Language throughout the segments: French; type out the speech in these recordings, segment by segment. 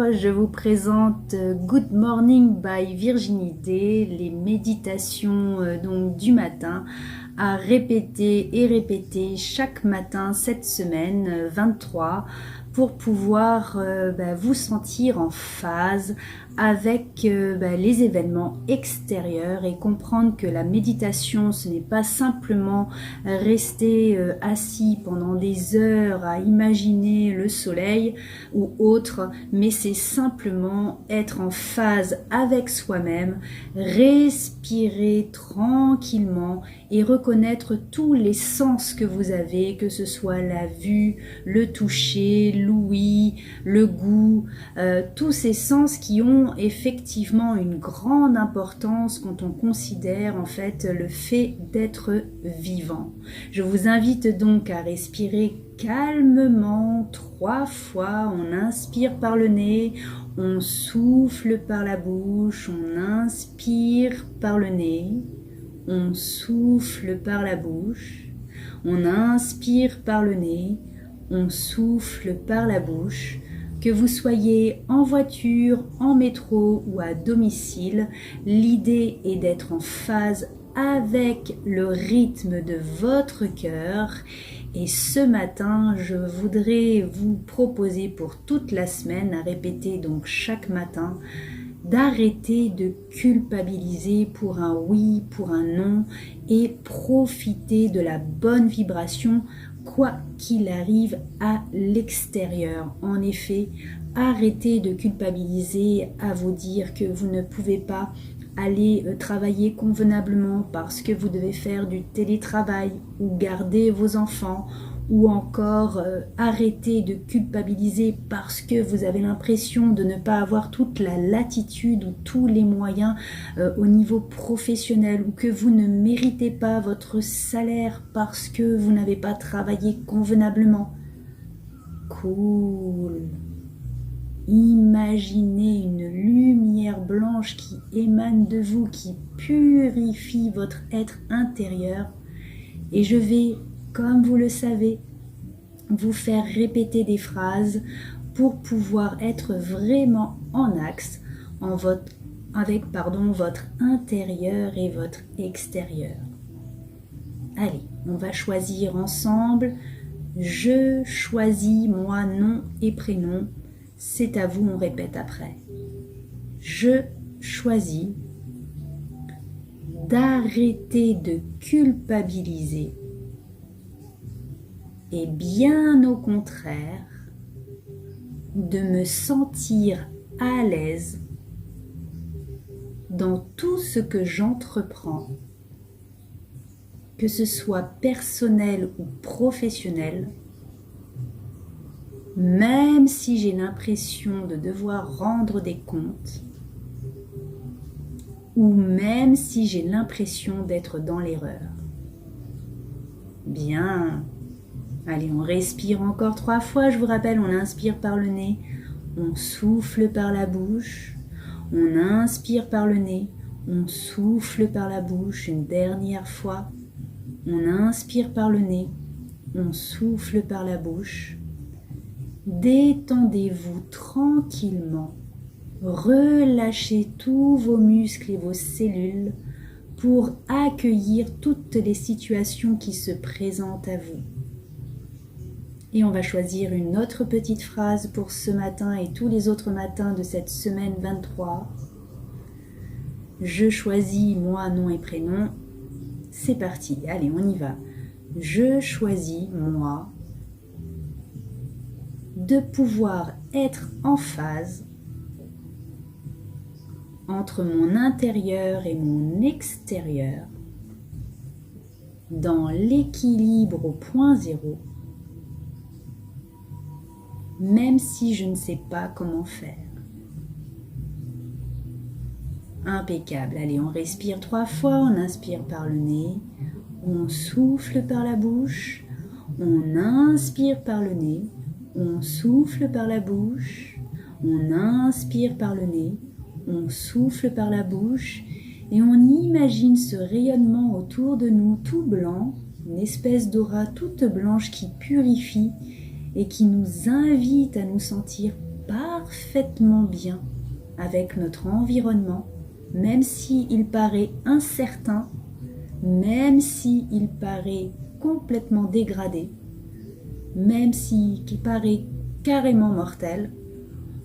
je vous présente Good Morning by Virginie Day, les méditations donc du matin à répéter et répéter chaque matin cette semaine 23 pour pouvoir vous sentir en phase avec les événements extérieurs et comprendre que la méditation ce n'est pas simplement rester assis pendant des heures à imaginer le soleil ou autre, mais c'est simplement être en phase avec soi-même, respirer tranquillement et reconnaître tous les sens que vous avez, que ce soit la vue, le toucher, l'ouïe, le goût, tous ces sens qui ont effectivement une grande importance quand on considère en fait le fait d'être vivant. Je vous invite donc à respirer calmement 3 fois. On inspire par le nez, on souffle par la bouche, on inspire par le nez, on souffle par la bouche, on inspire par le nez, on souffle par la bouche. Que vous soyez en voiture, en métro ou à domicile, l'idée est d'être en phase avec le rythme de votre cœur. Et ce matin, je voudrais vous proposer pour toute la semaine, à répéter donc chaque matin, d'arrêter de culpabiliser pour un oui, pour un non et profiter de la bonne vibration quoi qu'il arrive à l'extérieur. En effet, arrêtez de culpabiliser à vous dire que vous ne pouvez pas aller travailler convenablement parce que vous devez faire du télétravail ou garder vos enfants, ou encore arrêter de culpabiliser parce que vous avez l'impression de ne pas avoir toute la latitude ou tous les moyens au niveau professionnel, ou que vous ne méritez pas votre salaire parce que vous n'avez pas travaillé convenablement. Cool. Imaginez une lumière blanche qui émane de vous, qui purifie votre être intérieur, et je vais, comme vous le savez, vous faire répéter des phrases pour pouvoir être vraiment en axe avec votre intérieur et votre extérieur. Allez, on va choisir ensemble. Je choisis moi, nom et prénom. C'est à vous, on répète après. Je choisis d'arrêter de culpabiliser et bien au contraire de me sentir à l'aise dans tout ce que j'entreprends, que ce soit personnel ou professionnel, même si j'ai l'impression de devoir rendre des comptes, ou même si j'ai l'impression d'être dans l'erreur. Bien. Allez, on respire encore 3 fois. Je vous rappelle, on inspire par le nez, on souffle par la bouche, on inspire par le nez, on souffle par la bouche. Une dernière fois, on inspire par le nez, on souffle par la bouche. Détendez-vous tranquillement, relâchez tous vos muscles et vos cellules pour accueillir toutes les situations qui se présentent à vous. Et on va choisir une autre petite phrase pour ce matin et tous les autres matins de cette semaine 23. Je choisis moi, nom et prénom. C'est parti, allez, on y va. Je choisis moi de pouvoir être en phase entre mon intérieur et mon extérieur, dans l'équilibre au point zéro, même si je ne sais pas comment faire. Impeccable. Allez, on respire 3 fois, on inspire par le nez, on souffle par la bouche, on inspire par le nez, on souffle par la bouche, on inspire par le nez, on souffle par la bouche, et on imagine ce rayonnement autour de nous tout blanc, une espèce d'aura toute blanche qui purifie et qui nous invite à nous sentir parfaitement bien avec notre environnement, même s'il paraît incertain, même s'il paraît complètement dégradé, même s'il paraît carrément mortel.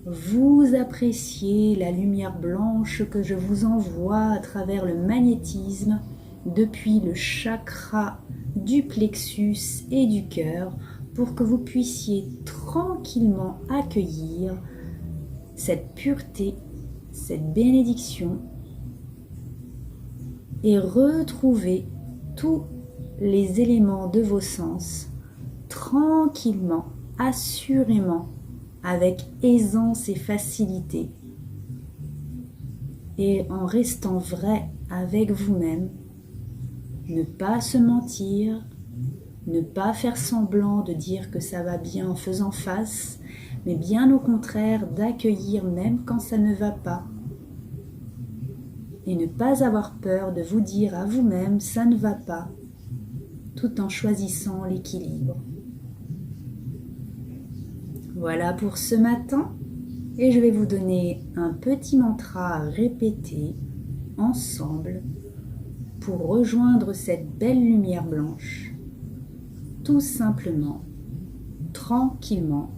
Vous appréciez la lumière blanche que je vous envoie à travers le magnétisme depuis le chakra du plexus et du cœur pour que vous puissiez tranquillement accueillir cette pureté, cette bénédiction et retrouver tous les éléments de vos sens tranquillement, assurément, avec aisance et facilité, et en restant vrai avec vous-même, ne pas se mentir, ne pas faire semblant de dire que ça va bien en faisant face, mais bien au contraire d'accueillir même quand ça ne va pas, et ne pas avoir peur de vous dire à vous-même ça ne va pas, tout en choisissant l'équilibre. Voilà pour ce matin, et je vais vous donner un petit mantra à répéter ensemble pour rejoindre cette belle lumière blanche, tout simplement, tranquillement.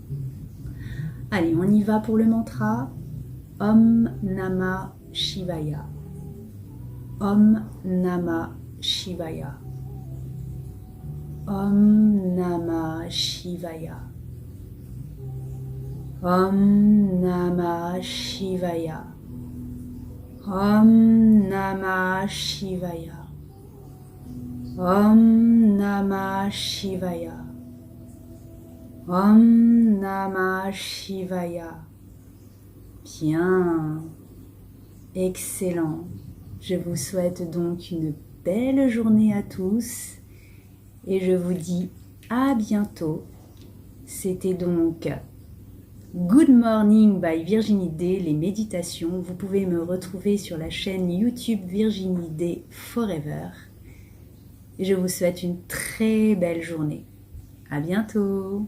Allez, on y va pour le mantra. Om Namah Shivaya. Om Namah Shivaya. Om Namah Shivaya. Om Namah Shivaya. Om Namah Shivaya. Om Namah Shivaya. Om Namah Shivaya. Bien. Excellent. Je vous souhaite donc une belle journée à tous et je vous dis à bientôt. C'était donc Good Morning by Virginie D, les méditations. Vous pouvez me retrouver sur la chaîne YouTube Virginie D Forever. Et je vous souhaite une très belle journée. À bientôt.